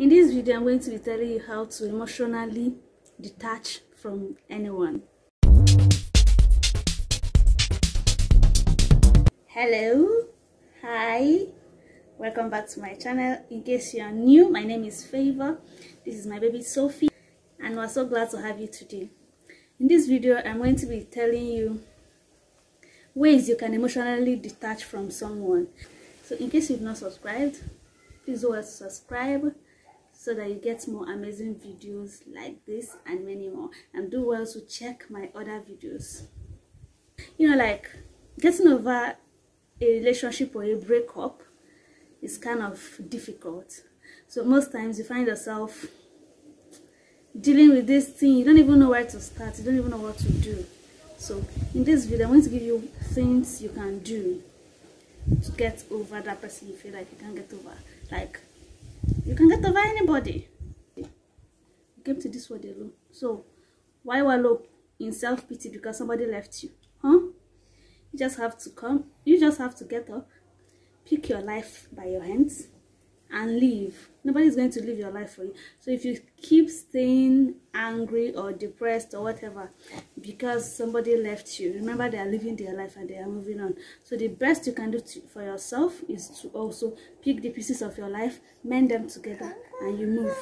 In this video, I'm going to be telling you how to emotionally detach from anyone. Hello, hi, welcome back to my channel. In case you are new, my name is Favor. This is my baby Sophie, and we're so glad to have you today. In this video, I'm going to be telling you ways you can emotionally detach from someone. So in case you've not subscribed, please do subscribe so that you get more amazing videos like this and many more, and do well to check my other videos. You know, like getting over a relationship or a breakup is kind of difficult. So most times you find yourself dealing with this thing, you don't even know where to start, you don't even know what to do. So in this video, I'm going to give you things you can do to get over that person you feel like you can't get over. Like, you can get over anybody. You came to this world alone. So why wallow in self-pity because somebody left you? You just have to get up, pick your life by your hands, and leave. Nobody's going to live your life for you. So if you keep staying angry or depressed or whatever because somebody left you, remember they are living their life and they are moving on. So the best you can do for yourself is to also pick the pieces of your life, mend them together, and you move.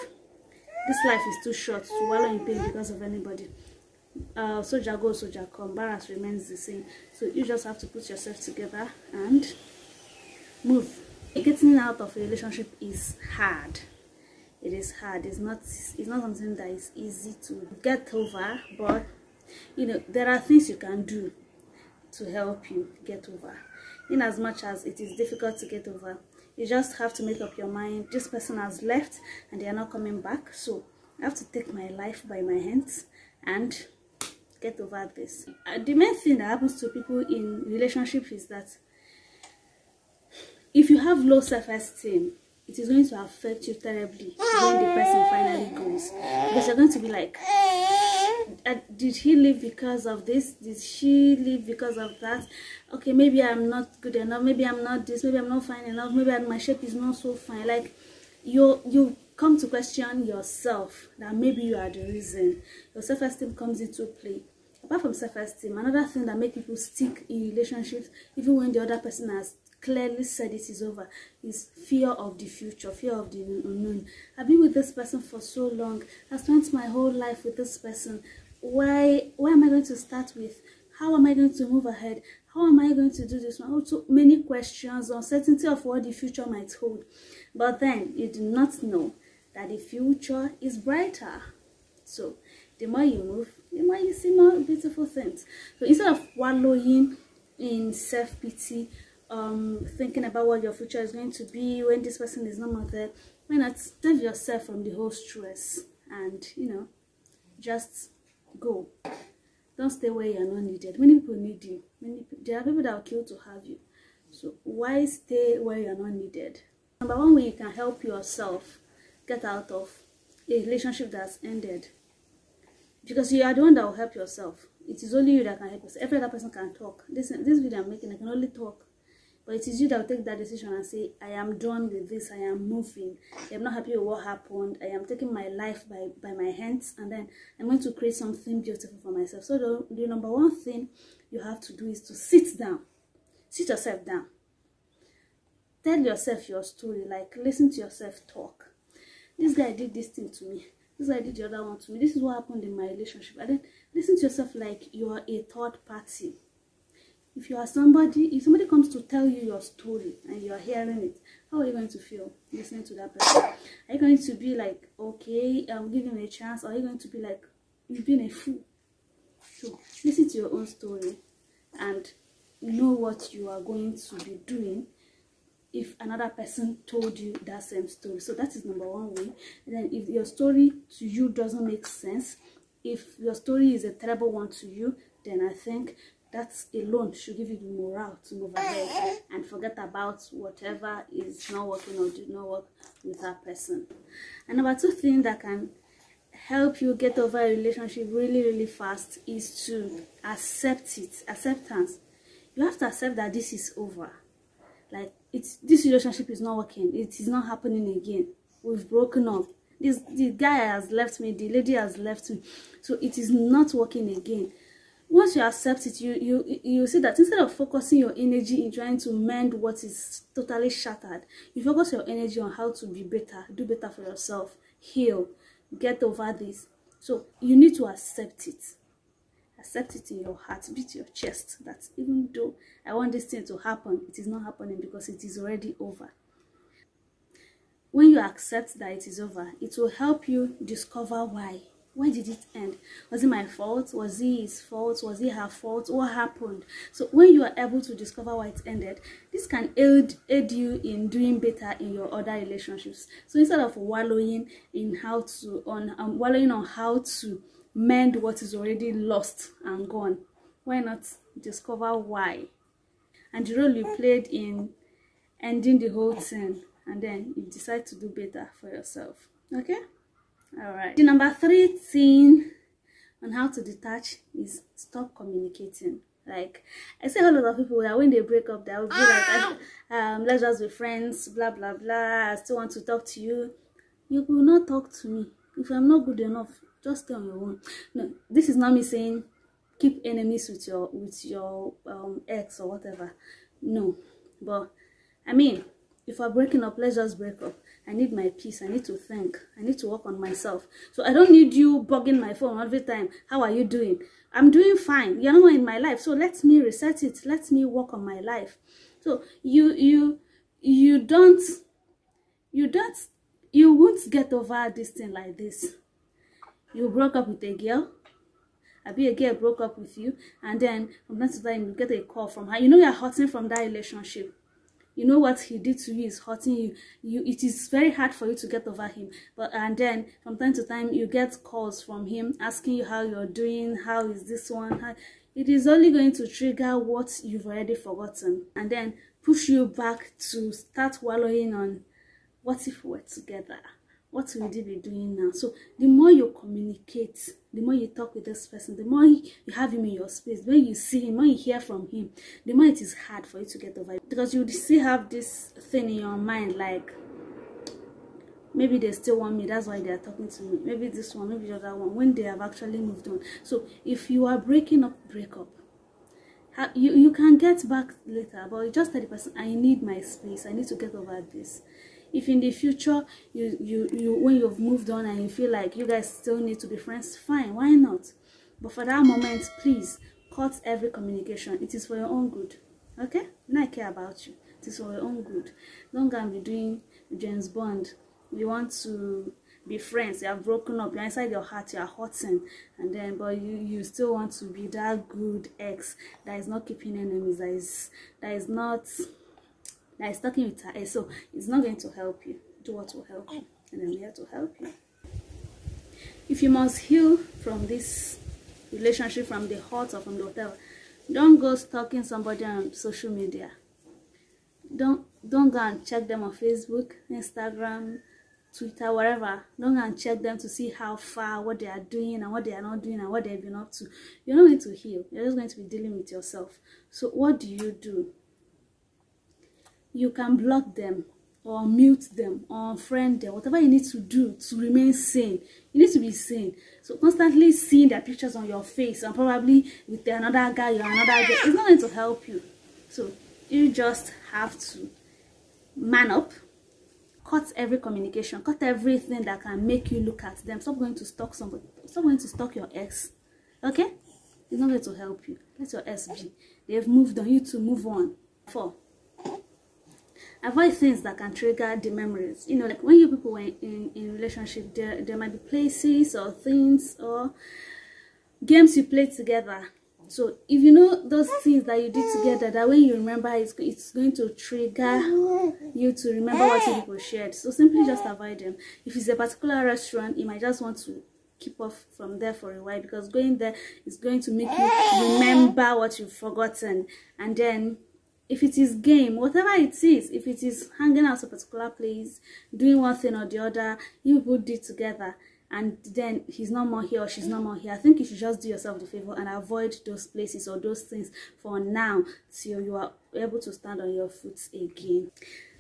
This life is too short to wallow in pain because of anybody. Soldier go, soldier come, balance remains the same. So you just have to put yourself together and move. Getting out of a relationship is hard. It is hard. It's not something that is easy to get over, but you know, there are things you can do to help you get over. In as much as it is difficult to get over, you just have to make up your mind. This person has left and they are not coming back, so I have to take my life by my hands and get over this. The main thing that happens to people in relationships is that if you have low self-esteem, it is going to affect you terribly when the person finally goes, because you're going to be like, did he leave because of this? Did she leave because of that? Okay, maybe I'm not good enough, maybe I'm not this, maybe I'm not fine enough, maybe my shape is not so fine. Like you come to question yourself that maybe you are the reason. Your self-esteem comes into play. Apart from self-esteem, another thing that makes people stick in relationships even when the other person has clearly said it is over is fear of the future, fear of the unknown. I've been with this person for so long. I spent my whole life with this person. Why am I going to start with? How am I going to move ahead? How am I going to do this one? Also, many questions, uncertainty of what the future might hold. But then you do not know that the future is brighter. So the more you move, the more you see more beautiful things. So instead of wallowing in self-pity, thinking about what your future is going to be when this person is no more there, why not save yourself from the whole stress and, you know, just go. Don't stay where you're not needed. Many people need you. There are people that will kill to have you. So why stay where you're not needed? Number one way you can help yourself get out of a relationship that's ended, because you are the one that will help yourself. It is only you that can help yourself. Every other person can talk. This video I'm making, I can only talk. But it is you that will take that decision and say, I am done with this, I am moving. I am not happy with what happened. I am taking my life by my hands, and then I'm going to create something beautiful for myself. So the number one thing you have to do is to sit down. Sit yourself down. Tell yourself your story. Like, listen to yourself talk. This guy did this thing to me. This guy did the other one to me. This is what happened in my relationship. And then listen to yourself like you are a third party. If you are somebody, if somebody comes to tell you your story and you are hearing it, how are you going to feel listening to that person? Are you going to be like, okay, give him a chance? Or are you going to be like, you've been a fool? So listen to your own story and know what you are going to be doing if another person told you that same story. So that is number one way. And then if your story to you doesn't make sense, if your story is a terrible one to you, then I think that alone should give you the morale to move ahead and forget about whatever is not working or did not work with that person. And number two thing that can help you get over a relationship really fast is to accept it. Acceptance. You have to accept that this is over. Like, this relationship is not working. It is not happening again. we've broken up. The guy has left me, the lady has left me, so it is not working again. Once you accept it, you see that instead of focusing your energy in trying to mend what is totally shattered, you focus your energy on how to be better, do better for yourself, heal, get over this. So you need to accept it. Accept it in your heart, beat your chest that even though I want this thing to happen, it is not happening because it is already over. When you accept that it is over, it will help you discover why. Why did it end? Was it my fault? Was it his fault? Was it her fault? What happened? So when you are able to discover why it ended, this can aid you in doing better in your other relationships. So instead of wallowing in wallowing on how to mend what is already lost and gone, why not discover why and the role you played in ending the whole thing, and then you decide to do better for yourself. Okay? All right. The number 3 thing on how to detach is stop communicating. Like I see a lot of people that when they break up, they will be like, let's just be friends, blah blah blah. I still want to talk to you. You will not talk to me if I'm not good enough. Just stay on your own. No, this is not me saying keep enemies with your ex or whatever. No, but I mean, if we're breaking up, let's just break up. I need my peace. I need to think. I need to work on myself. So I don't need you bugging my phone every time. How are you doing? I'm doing fine. You're not in my life. So let me reset it. Let me work on my life. So you won't get over this thing like this. You broke up with a girl. A girl broke up with you, and then from time to time you get a call from her. You know you're hurting from that relationship. You know what he did to you is hurting you. It is very hard for you to get over him. And then from time to time you get calls from him asking you how you're doing, how is this one. It is only going to trigger what you've already forgotten, and then push you back to start wallowing on what if we're together. What will you be doing now? So the more you communicate, the more you talk with this person, the more you have him in your space, when you see him, when you hear from him, the more it is hard for you to get over it. Because you still have this thing in your mind like, maybe they still want me, that's why they are talking to me. Maybe this one, maybe the other one, when they have actually moved on. So if you are breaking up, break up. You can get back later, but you just tell the person, I need my space, I need to get over this. If in the future you when you've moved on and you feel like you guys still need to be friends, fine, why not? But for that moment, please cut every communication. It is for your own good. Okay? I care about you. It is for your own good. Don't go and be doing James Bond. You want to be friends, you have broken up, you're inside your heart, you're hurting, and then but you still want to be that good ex that is not keeping enemies, that is talking with her ex. So it's not going to help you. Do what will help you, and I'm here to help you. If you must heal from this relationship, from the hurt or from the whatever, don't go stalking somebody on social media. Don't go and check them on Facebook, Instagram, Twitter, wherever. Don't go and check them to see how far, what they are doing and what they are not doing and what they've been up to. You're not going to heal. You're just going to be dealing with yourself. So what do? You can block them or mute them or unfriend them, whatever you need to do to remain sane. You need to be sane. So constantly seeing their pictures on your face and probably with another guy or another girl, it's not going to help you. So you just have to man up, cut every communication, cut everything that can make you look at them. Stop going to stalk somebody. Stop going to stalk your ex. Okay? It's not going to help you. Let your ex be. They've moved on. You to move on. 4. Avoid things that can trigger the memories. You know, like when you people were in relationship, there might be places or things or games you played together. So if you know those things that you did together, that when you remember, it's going to trigger you to remember what you people shared. So simply just avoid them. If it's a particular restaurant, you might just want to keep off from there for a while, because going there is going to make you remember what you've forgotten. And then if it is game, whatever it is, if it is hanging out at a particular place, doing one thing or the other, you people did together, and then he's not more here or she's not more here, I think you should just do yourself the favor and avoid those places or those things for now till you are able to stand on your feet again.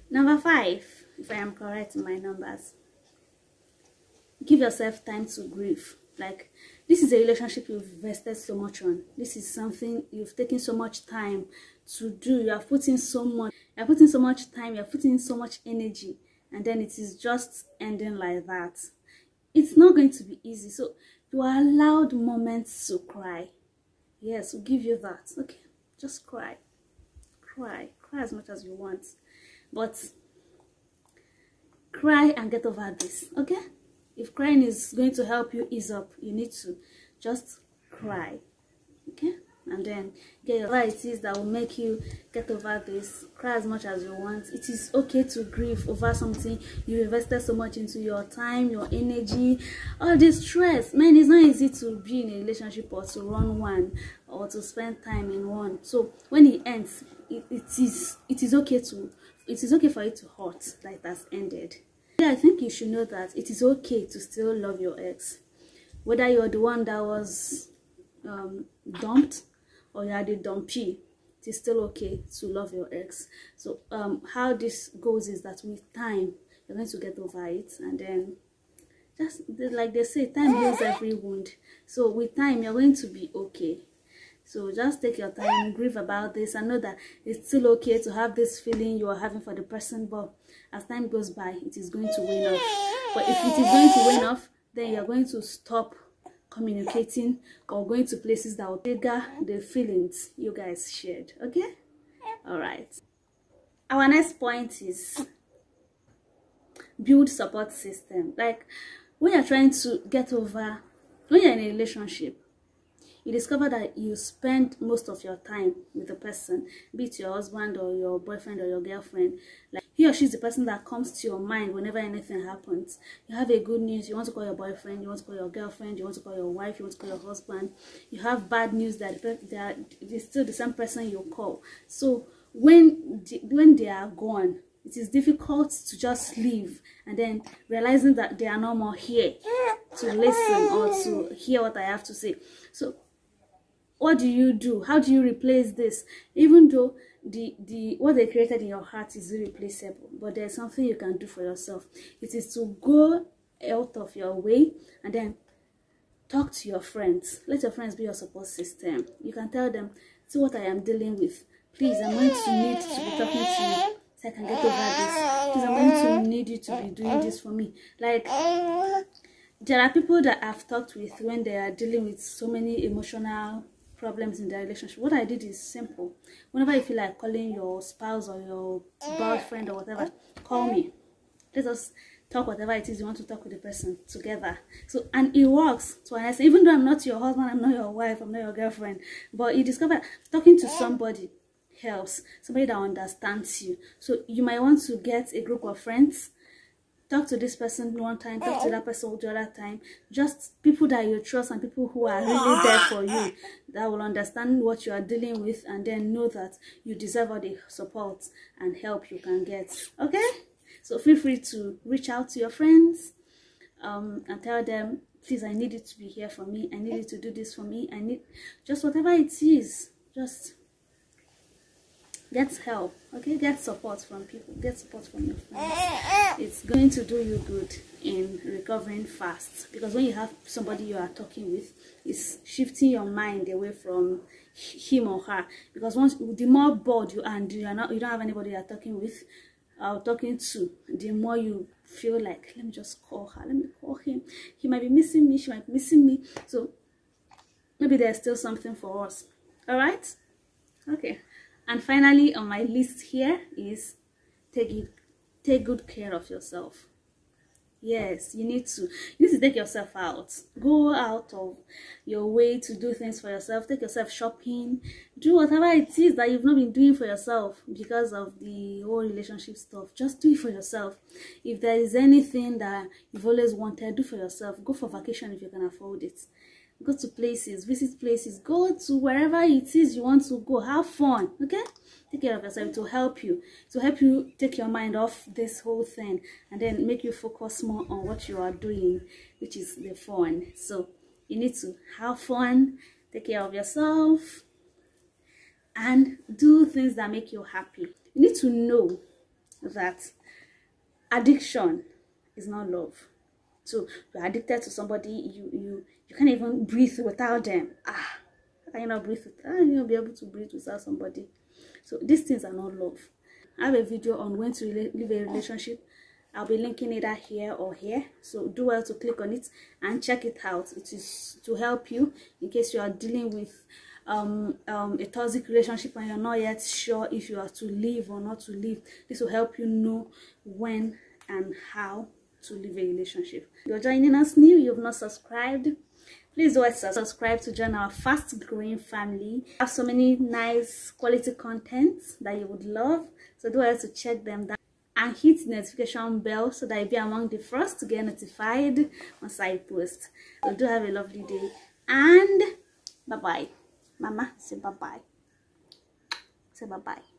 Number 5, if I am correct in my numbers, Give yourself time to grieve. Like, this is a relationship you've invested so much on. This is something you've taken so much time to do. You have put in so much. You're putting so much time. You're putting so much energy, and then it is just ending like that. It's not going to be easy. So you are allowed moments to cry. Yes, we'll give you that. Okay, just cry. Cry as much as you want, but cry and get over this. Okay, if crying is going to help you ease up, you need to just cry. Okay, and then get your varieties that will make you get over this. Cry as much as you want. It is okay to grieve over something you invested so much into, your time, your energy, all this stress. Man, it's not easy to be in a relationship or to run one or to spend time in one. So when it ends, it is okay for it to hurt like that's ended. Yeah, I think you should know that it is okay to still love your ex, whether you're the one that was dumped or you are the dumpee. It is still okay to love your ex. So how this goes is that with time you're going to get over it, and then just like they say, time heals every wound. So with time you're going to be okay. So just take your time, grieve about this, and know that it's still okay to have this feeling you are having for the person, but as time goes by, it is going to wane off. But if it is going to wane off, then you're going to stop communicating or going to places that will trigger the feelings you guys shared. Okay? All right. Our next point is build support system. Like, when you're trying to get over, when you're in a relationship, you discover that you spend most of your time with the person, be it your husband or your boyfriend or your girlfriend. Like, he or she is the person that comes to your mind whenever anything happens. You have a good news, you want to call your boyfriend, you want to call your girlfriend, you want to call your wife, you want to call your husband. You have bad news that it's still the same person you call. So when they are gone, it is difficult to just leave and then realizing that they are no more here to listen or to hear what I have to say. So what do you do? How do you replace this? Even though the what they created in your heart is irreplaceable, but there's something you can do for yourself. It is to go out of your way and then talk to your friends. Let your friends be your support system. You can tell them, see what I am dealing with. Please, I'm going to need to be talking to you so I can get over this. Please, I'm going to need you to be doing this for me. Like, there are people that I've talked with when they are dealing with so many emotional problems in their relationship. What I did is simple. Whenever you feel like calling your spouse or your boyfriend or whatever, call me. Let us talk whatever it is you want to talk with the person together. So, and it works. So when I say, even though I'm not your husband, I'm not your wife, I'm not your girlfriend, but you discover talking to somebody helps. Somebody that understands you. So you might want to get a group of friends, talk to this person one time, talk to that person the other time. Just people that you trust and people who are really there for you, that will understand what you are dealing with, and then know that you deserve all the support and help you can get. Okay? So feel free to reach out to your friends and tell them, please, I need you to be here for me. I need you to do this for me. I need just whatever it is. Just get help, okay? Get support from people. Get support from your friends. It's going to do you good in recovering fast, because when you have somebody you are talking with, it's shifting your mind away from him or her. Because once the more bored you are and you don't have anybody you are talking with or talking to, the more you feel like, let me just call her, let me call him. He might be missing me, she might be missing me. So maybe there's still something for us. All right? Okay. And finally on my list here is take good care of yourself. Yes, you need to take yourself out. Go out of your way to do things for yourself. Take yourself shopping. Do whatever it is that you've not been doing for yourself because of the whole relationship stuff. Just do it for yourself. If there is anything that you've always wanted, do for yourself. Go for vacation if you can afford it. Go to places, visit places, go to wherever it is you want to go. Have fun, okay? Take care of yourself to help you take your mind off this whole thing and then make you focus more on what you are doing, which is the fun. So you need to have fun, take care of yourself, and do things that make you happy. You need to know that addiction is not love. So you're addicted to somebody, you can't even breathe without them. How can you not breathe how can you not be able to breathe without somebody? So these things are not love. I have a video on when to leave a relationship. I'll be linking it here or here, so do well to click on it and check it out. It is to help you in case you are dealing with a toxic relationship and you're not yet sure if you are to leave or not to leave. This will help you know when and how to leave a relationship. You're joining us new, you've not subscribed, please do subscribe to join our fast growing family. We have so many nice quality contents that you would love, so do well to check them down and hit the notification bell so that you'll be among the first to get notified once I post. So do have a lovely day and bye bye. Mama, say bye bye. Say bye bye.